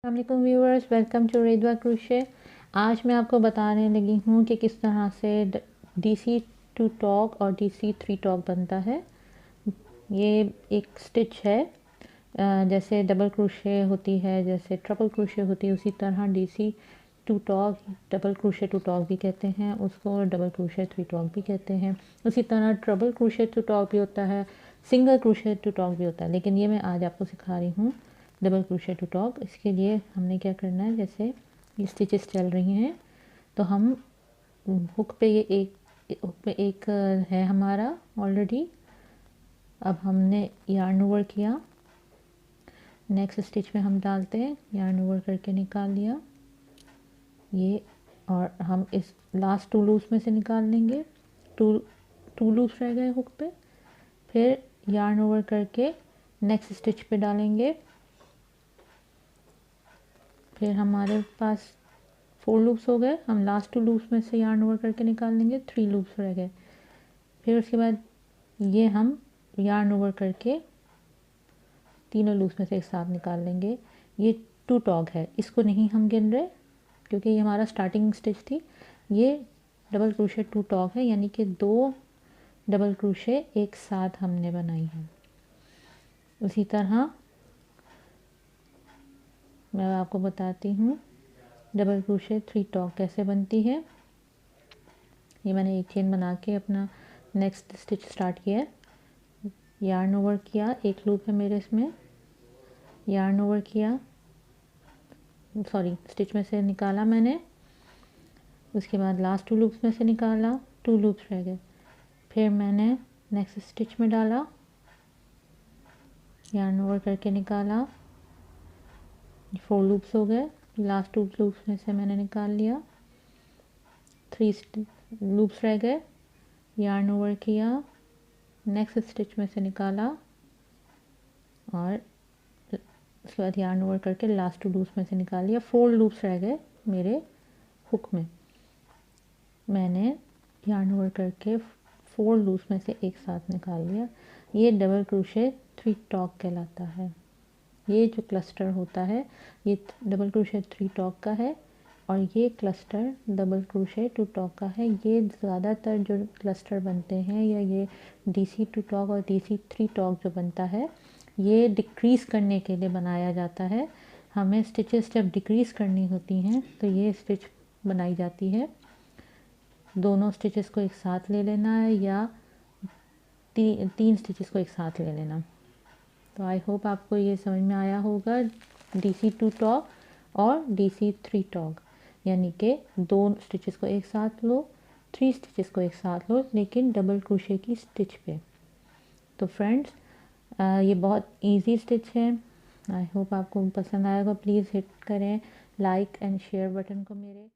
अस्सलाम viewers, welcome to रेदवा crochet. आज मैं आपको बताने लगी हूँ कि किस तरह से DC 2 टॉक और DC 3 टॉक बनता है। ये एक स्टिच है, जैसे डबल क्रोशे होती है, जैसे ट्रिपल क्रोशे होती है, उसी तरह DC 2 talk, double crochet 2 talk भी कहते हैं उसको, डबल क्रोशे 3 टॉक भी कहते हैं। उसी तरह ट्रिपल क्रोशे 2 टॉक भी होता है, सिंगल क्रोशे 2 टॉक भी होता है, लेकिन ये मैं आज आपको सिखा रही हूँ डबल क्रोशे 2 टॉक। इसके लिए हमने क्या करना है, जैसे ये स्टिचेस चल रही हैं तो हम हुक पे एक है हमारा ऑलरेडी। अब हमने यार्न ओवर किया, नेक्स्ट स्टिच में हम डालते हैं, यार्न ओवर करके निकाल लिया ये, और हम इस लास्ट 2 लूप्स में से निकाल लेंगे। टू लूप्स रह गए हुक पे, फिर यार्न ओवर करके नेक्स्ट स्टिच पे डालेंगे। फिर हमारे पास 4 लूप्स हो गए, हम लास्ट 2 लूप्स में से यार्न ओवर करके निकाल लेंगे, 3 लूप्स रह गए। फिर उसके बाद ये हम यार्न ओवर करके तीनों लूप्स में से एक साथ निकाल लेंगे। ये 2 टॉक है, इसको नहीं हम गिन रहे क्योंकि ये हमारा स्टार्टिंग स्टिच थी। ये डबल क्रोशे 2 टॉक है, यानी कि 2 डबल क्रोशे एक साथ हमने बनाई है। उसी तरह मैं आपको बताती हूँ डबल क्रोशे 3 टॉक कैसे बनती है। ये मैंने एक चेन बना के अपना नेक्स्ट स्टिच स्टार्ट किया है, यार्न ओवर किया, एक लूप है मेरे इसमें, यार्न ओवर किया, सॉरी स्टिच में से निकाला मैंने, उसके बाद लास्ट 2 लूप्स में से निकाला, 2 लूप्स रह गए। फिर मैंने नेक्स्ट स्टिच में डाला, यार्न ओवर करके निकाला, 4 लूप्स हो गए, लास्ट 2 लूप्स में से मैंने निकाल लिया, 3 लूप्स रह गए, यार्न ओवर किया, नेक्स्ट स्टिच में से निकाला, और उसके बाद यार्न ओवर करके लास्ट 2 लूप्स में से निकाल लिया। 4 लूप्स रह गए मेरे हुक में, मैंने यार्न ओवर करके 4 लूप्स में से एक साथ निकाल लिया। ये डबल क्रोशे 3 टॉक कहलाता है। ये जो क्लस्टर होता है ये डबल क्रोशे 3 टॉक का है, और ये क्लस्टर डबल क्रोशे 2 टॉक का है। ये ज़्यादातर जो क्लस्टर बनते हैं, या ये DC 2 टॉक और DC 3 टॉक जो बनता है, ये डिक्रीज़ करने के लिए बनाया जाता है। हमें स्टिचेस जब डिक्रीज़ करनी होती हैं तो ये स्टिच बनाई जाती है। दोनों स्टिचेस को एक साथ ले लेना है, या 3 स्टिचेस को एक साथ ले लेना। तो आई होप आपको ये समझ में आया होगा DC 2 टॉक और DC 3 टॉक, यानी कि 2 स्टिचेस को एक साथ लो, 3 स्टिचेस को एक साथ लो, लेकिन डबल क्रोशे की स्टिच पे। तो फ्रेंड्स, ये बहुत इजी स्टिच है। आई होप आपको पसंद आएगा। प्लीज़ हिट करें लाइक एंड शेयर बटन को मेरे।